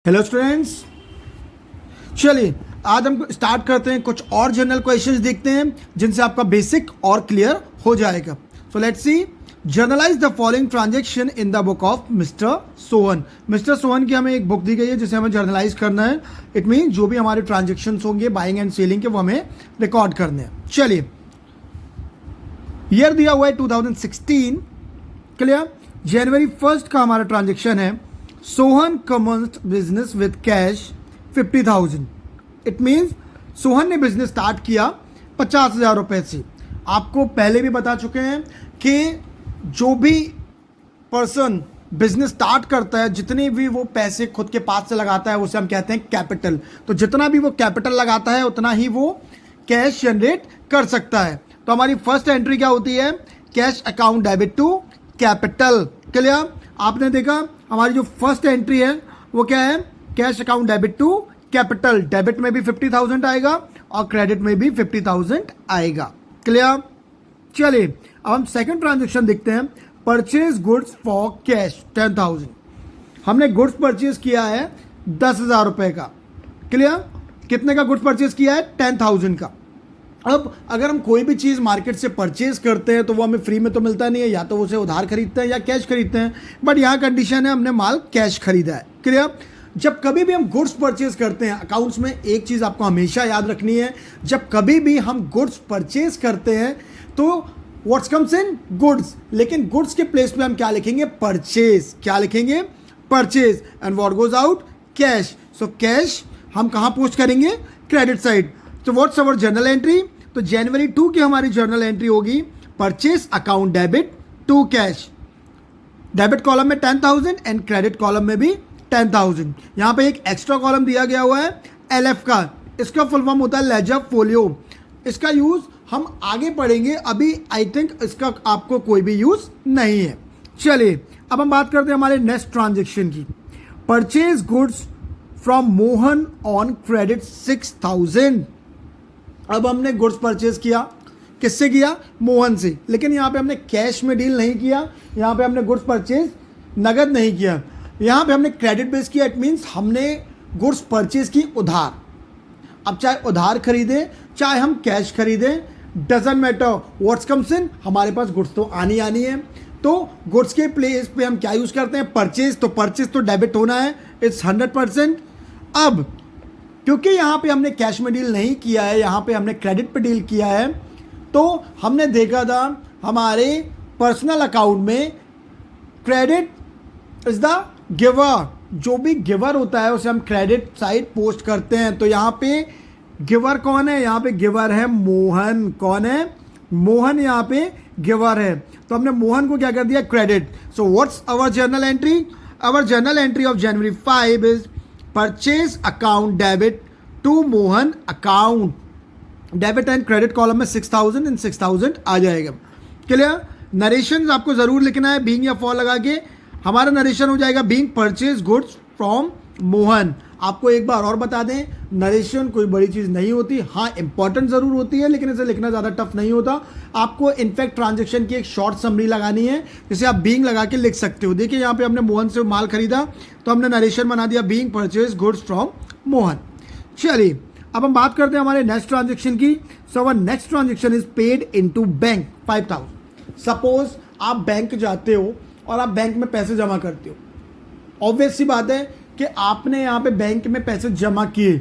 Hello students, चलिए आज हम स्टार्ट करते हैं। कुछ और जनरल क्वेश्चंस देखते हैं जिनसे आपका बेसिक और क्लियर हो जाएगा। So let's see, generalized the following transaction in the book of mister Sohan. Mister Sohan की हमें एक बुक दी गई है जिसे हमें जर्नलाइज करना है। इट मीन जो भी हमारे ट्रांजेक्शन होंगे बाइंग एंड सेलिंग के, वो हमें रिकॉर्ड करने हैं। चलिए, ईयर दिया हुआ है 2016, क्लियर। जनवरी 1 का हमारा ट्रांजेक्शन है। Sohan commenced business with cash 50,000। It means Sohan ने बिजनेस स्टार्ट किया 50,000 रुपए से। आपको पहले भी बता चुके हैं कि जो भी पर्सन बिजनेस स्टार्ट करता है, जितने भी वो पैसे खुद के पास से लगाता है, उसे हम कहते हैं कैपिटल। तो जितना भी वो कैपिटल लगाता है उतना ही वो कैश जनरेट कर सकता है। तो हमारी फर्स्ट एंट्री क्या होती है? Cash account debit to capital. Clear? आपने देखा हमारी जो फर्स्ट एंट्री है वो क्या है? Cash account debit to capital. Debit में भी 50,000 आएगा और क्रेडिट में भी 50,000 आएगा। क्लियर? चलिए अब हम सेकंड ट्रांजेक्शन देखते हैं। Purchase goods for cash 10,000। हमने गुड्स परचेज किया है 10,000 रुपए का। क्लियर? कितने का गुड्स परचेज किया है? 10,000 का। अब अगर हम कोई भी चीज़ मार्केट से परचेज करते हैं तो वो हमें फ्री में तो मिलता नहीं है, या तो उसे उधार खरीदते हैं या कैश खरीदते हैं। बट यहाँ कंडीशन है, हमने माल कैश खरीदा है। क्लियर? जब कभी भी हम गुड्स परचेज करते हैं, अकाउंट्स में एक चीज़ आपको हमेशा याद रखनी है, जब कभी भी हम गुड्स परचेज करते हैं तो व्हाट्स कम्स इन? गुड्स। लेकिन गुड्स के प्लेस पे हम क्या लिखेंगे? परचेज। क्या लिखेंगे? Purchase. And what goes out? Cash. So cash हम कहाँ पोस्ट करेंगे? Credit side. तो व्हाट्स अवर जर्नल एंट्री? तो जनवरी 2 की हमारी जर्नल एंट्री होगी purchase account debit to cash. Debit column में 10,000 एंड क्रेडिट कॉलम में भी 10,000। यहां पे एक एक्स्ट्रा कॉलम दिया गया हुआ है एलएफ का। इसका फुल फॉर्म होता है लेजर फोलियो। इसका यूज हम आगे पढ़ेंगे, अभी आई थिंक इसका आपको कोई भी यूज नहीं है। चलिए अब हम बात करते हैं हमारे नेक्स्ट ट्रांजेक्शन की। Purchase goods from Mohan on credit 6,000। अब हमने गुड्स परचेज किया, किससे किया? मोहन से। लेकिन यहाँ पे हमने कैश में डील नहीं किया, यहाँ पे हमने गुड्स परचेज नगद नहीं किया, यहाँ पे हमने क्रेडिट बेस किया। इट मीन्स हमने गुड्स परचेज की उधार। अब चाहे उधार खरीदें चाहे हम कैश खरीदें, डजंट मैटर, व्हाट्स कम्स इन, हमारे पास गुड्स तो आनी है। तो गुड्स के प्लेस पे हम क्या यूज़ करते हैं? परचेज। तो परचेज तो डेबिट होना है, इट्स 100%। अब क्योंकि यहाँ पे हमने कैश में डील नहीं किया है, यहाँ पे हमने क्रेडिट पे डील किया है, तो हमने देखा था हमारे पर्सनल अकाउंट में क्रेडिट इज द गिवर। जो भी गिवर होता है उसे हम क्रेडिट साइड पोस्ट करते हैं। तो यहाँ पे गिवर कौन है? यहाँ पे गिवर है मोहन। कौन है? मोहन यहाँ पे गिवर है। तो हमने मोहन को क्या कर दिया? Credit. So what's our journal entry? Our journal entry of January 5 is purchase account debit to Mohan account. Debit and credit column में 6,000 एंड 6,000 आ जाएगा। क्लियर? नरेशन आपको जरूर लिखना है बीइंग या फॉर लगा के। हमारा नरेशन हो जाएगा being purchase goods from Mohan. आपको एक बार और बता दें, नरेशन कोई बड़ी चीज़ नहीं होती। हाँ, इंपॉर्टेंट ज़रूर होती है, लेकिन इसे लिखना ज़्यादा टफ नहीं होता। आपको इनफैक्ट ट्रांजेक्शन की एक शॉर्ट समरी लगानी है, जिसे आप बीइंग लगा के लिख सकते हो। देखिए यहाँ पे हमने मोहन से माल खरीदा तो हमने नरेशन बना दिया being purchase goods from Mohan. चलिए अब हम बात करते हैं हमारे नेक्स्ट ट्रांजेक्शन की। So our next transaction is paid into bank 5,000। Suppose आप बैंक जाते हो और आप बैंक में पैसे जमा करते हो। ऑब्वियस सी बात है कि आपने यहाँ पे बैंक में पैसे जमा किए,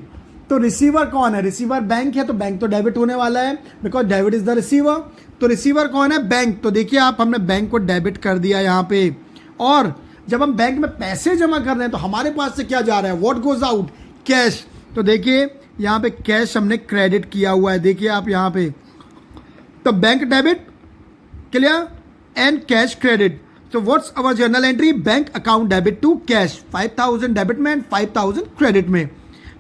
तो रिसीवर कौन है? रिसीवर बैंक है, तो बैंक तो डेबिट होने वाला है, because debit is the receiver. तो रिसीवर कौन है? बैंक। तो देखिए आप, हमने बैंक को डेबिट कर दिया यहाँ पे। और जब हम बैंक में पैसे जमा कर रहे हैं तो हमारे पास से क्या जा रहा है? What goes out? कैश। तो देखिए यहाँ पे कैश हमने क्रेडिट किया हुआ है। देखिए आप यहाँ पे, तो bank debit, clear, and cash credit. So what's our journal entry? Bank account debit to cash 5,000 debit में एंड 5,000 क्रेडिट में।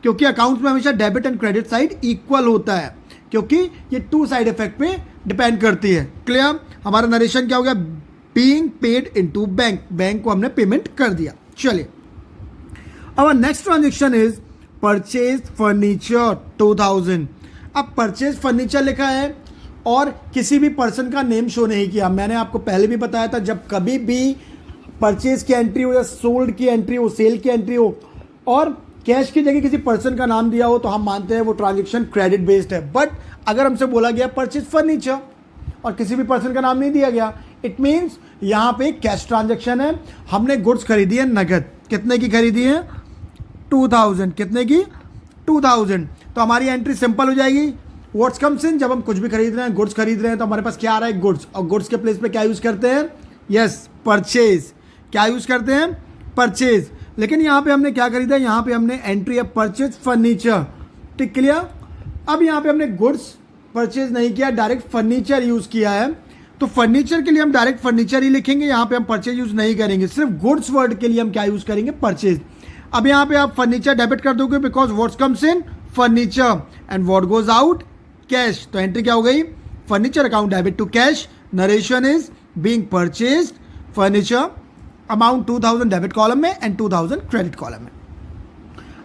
क्योंकि अकाउंट्स में हमेशा debit and credit side equal होता है, क्योंकि ये टू साइड इफेक्ट पे डिपेंड करती है। क्लियर? हमारा नरेशन क्या हो गया? Being paid into bank. Bank को हमने पेमेंट कर दिया। चलिए our next transaction is purchase furniture 2,000। अब परचेज फर्नीचर लिखा है और किसी भी पर्सन का नेम शो नहीं किया। मैंने आपको पहले भी बताया था, जब कभी भी परचेज की एंट्री हो या सोल्ड की एंट्री हो, सेल की एंट्री हो, और कैश की जगह किसी पर्सन का नाम दिया हो तो हम मानते हैं वो ट्रांजेक्शन क्रेडिट बेस्ड है। बट अगर हमसे बोला गया परचेज फर्नीचर और किसी भी पर्सन का नाम नहीं दिया गया, इट मीन्स यहाँ पे कैश ट्रांजेक्शन है। हमने गुड्स खरीदी है नगद, कितने की खरीदी है 2000, कितने की 2000। तो हमारी एंट्री सिंपल हो जाएगी। व्हाट्स कम्स इन, जब हम कुछ भी खरीद रहे हैं, गुड्स खरीद रहे हैं, तो हमारे पास क्या आ रहा है गुड्स, और गुड्स के प्लेस पे क्या यूज़ करते हैं, यस परचेज। क्या यूज़ करते हैं, परचेज। लेकिन यहाँ पे हमने क्या खरीदा है, यहाँ पे हमने एंट्री है परचेज फर्नीचर, ठीक क्लियर। अब यहाँ पे हमने गुड्स परचेज नहीं किया, डायरेक्ट फर्नीचर यूज़ किया है। तो फर्नीचर के लिए हम डायरेक्ट फर्नीचर ही लिखेंगे, यहाँ पे हम परचेज यूज़ नहीं करेंगे। सिर्फ गुड्स वर्ड के लिए हम क्या यूज़ करेंगे, परचेज। अब यहाँ पे आप फर्नीचर डेबिट कर दोगे because what's comes in furniture and what goes out cash. तो एंट्री क्या हो गई, furniture account debit to cash, narration is being purchased furniture, amount 2000 debit column में एंड 2000 क्रेडिट कॉलम में।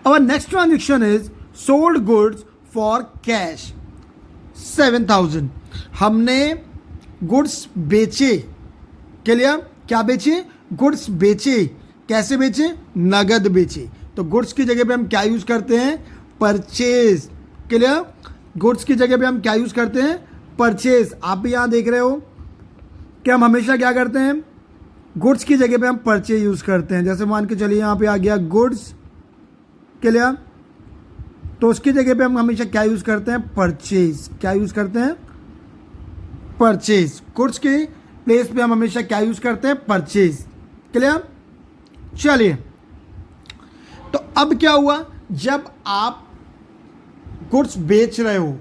Our next transaction is sold goods for cash 7000। हमने goods बेचे, clear. क्या बेचे, गुड्स बेचे। कैसे बेचे, नगद बेचे। तो गुड्स की जगह पे हम क्या यूज करते हैं, परचेज, क्लियर। गुड्स की जगह पे हम क्या यूज करते हैं, परचेज। आप भी यहां देख रहे हो कि हम हमेशा क्या करते हैं, गुड्स की जगह पे हम परचेज यूज करते हैं। जैसे मान के चलिए यहाँ पे आ गया गुड्स, क्लियर। तो उसकी जगह पे हम हमेशा क्या यूज करते हैं, परचेज। क्या यूज करते हैं, परचेज। गुड्स के प्लेस पे हम हमेशा क्या यूज करते हैं, परचेज, क्लियर। चलिए, तो अब क्या हुआ, जब आप गुड्स बेच रहे हो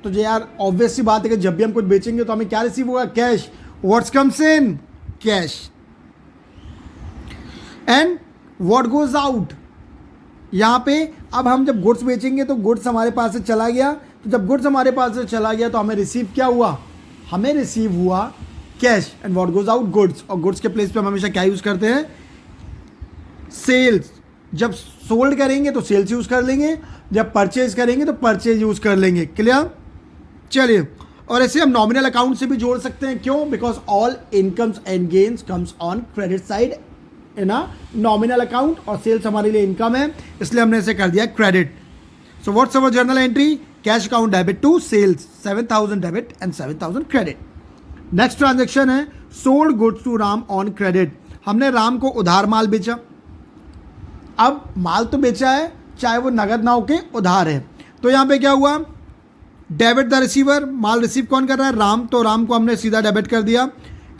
तो जो यार ऑब्वियस सी बात है कि जब भी हम कुछ बेचेंगे तो हमें क्या रिसीव होगा, cash. What's comes in, cash. And what goes out, यहाँ पे अब हम जब गुड्स बेचेंगे तो गुड्स हमारे पास से चला गया। तो जब गुड्स हमारे पास से चला गया तो हमें रिसीव क्या हुआ, हमें रिसीव हुआ cash. And what goes out, goods. और गुड्स के प्लेस पे हम हमेशा क्या यूज़ करते हैं, सेल्स। जब सोल्ड करेंगे तो सेल्स यूज़ कर लेंगे, जब परचेज करेंगे तो परचेज यूज़ कर लेंगे, क्लियर। चलिए, और ऐसे हम नॉमिनल अकाउंट से भी जोड़ सकते हैं, क्यों, because all incomes and gains comes on credit side in a nominal account, और सेल्स हमारे लिए इनकम है, इसलिए हमने इसे कर दिया credit. So what's our journal entry, cash account debit to sales 7000 debit and 7000 credit. Next transaction है sold goods to Ram on credit. हमने राम को उधार माल बेचा। अब माल तो बेचा है, चाहे वो नगद ना हो के उधार है। तो यहाँ पे क्या हुआ, debit the receiver. Mall receive कौन कर रहा है, राम। तो राम को हमने सीधा डेबिट कर दिया।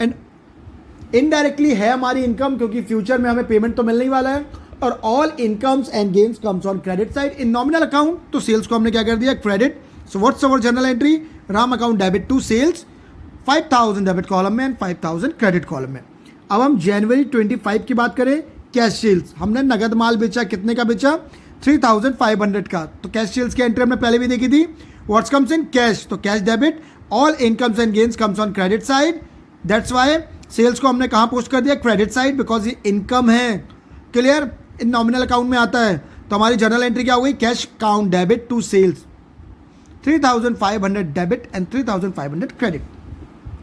एंड इनडायरेक्टली है हमारी इनकम, क्योंकि फ्यूचर में हमें पेमेंट तो मिलने ही वाला है। और all incomes and gains comes on credit side in nominal account. तो सेल्स को हमने क्या कर दिया, credit. So what's our journal entry, Ram account debit to sales 5000 debit column में एंड 5000 क्रेडिट कॉलम में। अब हम जनवरी 25 की बात करें, कैश सेल्स। हमने नगद माल बेचा, कितने का बेचा, 3500 का। तो कैश सेल्स की एंट्री हमने पहले भी देखी थी। What's comes in, cash. तो cash debit, all incomes and gains comes on credit side. That's why sales को हमने कहाँ पोस्ट कर दिया, क्रेडिट साइड, बिकॉज ये इनकम है, क्लियर। इन नॉमिनल अकाउंट में आता है। तो हमारी जर्नल एंट्री क्या हो गई, cash account debit to sales 3500 debit and 3500 credit,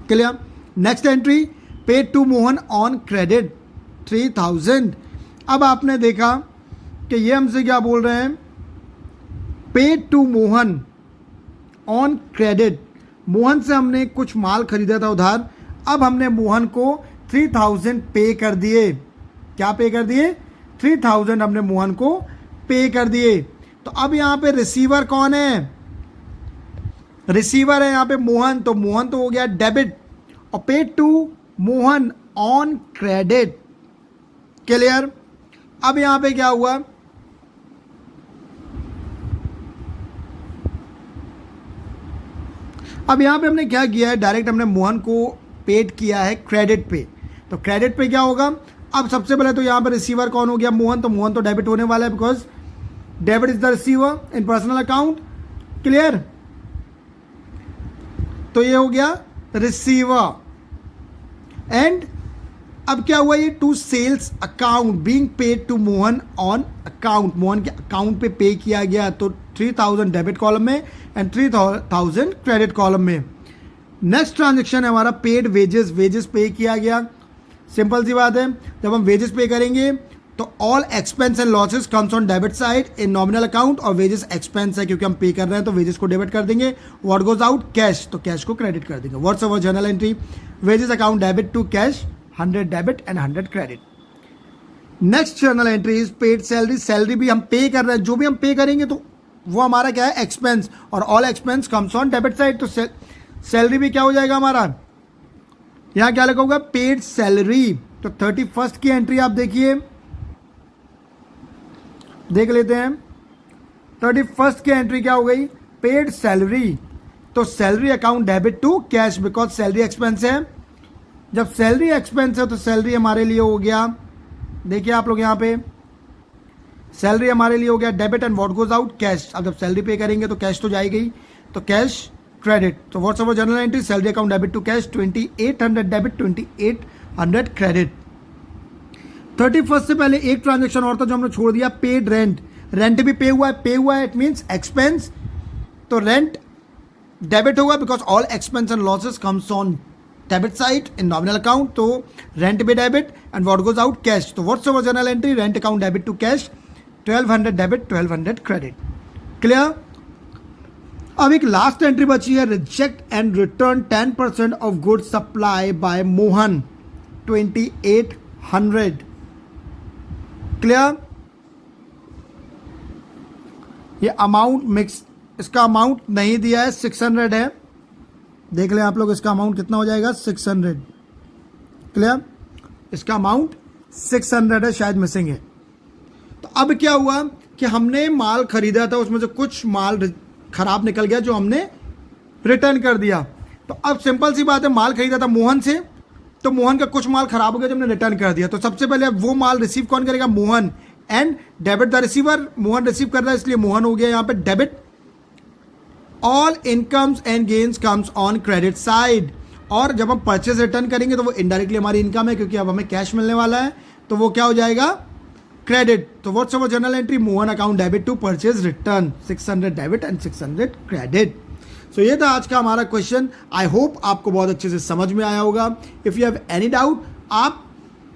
clear. Next entry, paid to Mohan on credit 3000। अब आपने देखा कि ये हमसे क्या बोल रहे हैं, paid to Mohan on credit. Mohan से हमने कुछ माल खरीदा था उधार। अब हमने मोहन को 3000 पे कर दिए। क्या पे कर दिए, 3000 हमने मोहन को पे कर दिए। तो अब यहाँ पे रिसीवर कौन है, रिसीवर है यहाँ पे मोहन। तो मोहन तो हो गया डेबिट, और paid to Mohan on credit, clear. अब यहाँ पे क्या हुआ, अब यहाँ पे हमने क्या किया है, डायरेक्ट हमने मोहन को पेड किया है क्रेडिट पे। तो क्रेडिट पे क्या होगा, अब सबसे पहले तो यहाँ पे रिसीवर कौन हो गया, मोहन। तो मोहन तो डेबिट होने वाला है, because debit is the receiver in personal account, clear. तो ये हो गया रिसीवर। एंड अब क्या हुआ, ये to sales account being paid to Mohan on account. Mohan के अकाउंट पे पे किया गया। तो 3000 डेबिट कॉलम में एंड 3000 क्रेडिट कॉलम में। नेक्स्ट ट्रांजेक्शन है हमारा पेड वेजेस। वेजेस पे किया गया, सिंपल सी बात है। जब हम वेजेस पे करेंगे तो all expense and losses comes on debit side in nominal account, और वेजेस एक्सपेंस है क्योंकि हम पे कर रहे हैं तो वेजेस को डेबिट कर देंगे. व्हाट गोज आउट कैश, तो कैश को क्रेडिट कर देंगे. What's our journal entry, wages account debit to cash 100 debit and 100 credit. Next journal entry is paid salary. Salary भी हम पे कर रहे हैं, जो भी हम पे करेंगे तो वो हमारा क्या है एक्सपेंस, और all expense comes on debit side. तो सैलरी भी क्या हो जाएगा हमारा, यहां क्या लिखा होगा पेड सैलरी. तो 31st की एंट्री आप देखिए, देख लेते हैं. 31st की एंट्री क्या हो गई, पेड सैलरी. तो salary account debit to cash, because salary expense है. जब सैलरी एक्सपेंस है तो सैलरी हमारे लिए हो गया, देखिए आप लोग यहाँ पे सैलरी हमारे लिए हो गया debit and what goes out cash. अब जब सैलरी पे करेंगे तो कैश तो जाएगी, तो कैश क्रेडिट. तो what's our journal entry, salary account debit to cash 2800 debit 2800 credit. 31st से पहले एक ट्रांजेक्शन और था जो हमने छोड़ दिया, पेड रेंट. रेंट भी पे हुआ है, इट मीन्स एक्सपेंस. तो रेंट डेबिट होगा because all expense and losses comes on debit side in nominal account. तो रेंट भी debit and what goes out cash. तो what's our journal entry, rent account debit to cash 1200 debit 1200 credit. Clear. अब एक last entry बची है, reject and return 10% of good supply by Mohan 2800. Clear. ये amount mix, इसका amount नहीं दिया है, 600 है. देख लें आप लोग इसका अमाउंट कितना हो जाएगा, 600. क्लियर. इसका अमाउंट 600 है, शायद मिसिंग है. तो अब क्या हुआ कि हमने माल खरीदा था, उसमें से कुछ माल खराब निकल गया जो हमने रिटर्न कर दिया. तो अब सिंपल सी बात है, माल खरीदा था मोहन से, तो मोहन का कुछ माल खराब हो गया जो हमने रिटर्न कर दिया. तो सबसे पहले अब वो माल रिसीव कौन करेगा, Mohan. And debit the receiver, Mohan receive कर रहा है इसलिए मोहन हो गया यहाँ पे debit. All incomes and gains comes on credit side. और जब हम परचेज रिटर्न करेंगे तो वो इनडायरेक्टली हमारी इनकम है क्योंकि अब हमें कैश मिलने वाला है, तो वो क्या हो जाएगा, क्रेडिट. तो what's our journal entry, Mohan account debit to purchase return 600 debit and 600 credit. So ये था आज का हमारा क्वेश्चन. आई होप आपको बहुत अच्छे से समझ में आया होगा. If you have any doubt आप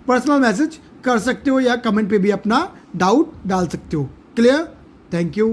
पर्सनल मैसेज कर सकते हो या कमेंट पे भी अपना डाउट डाल सकते हो. क्लियर. Thank you.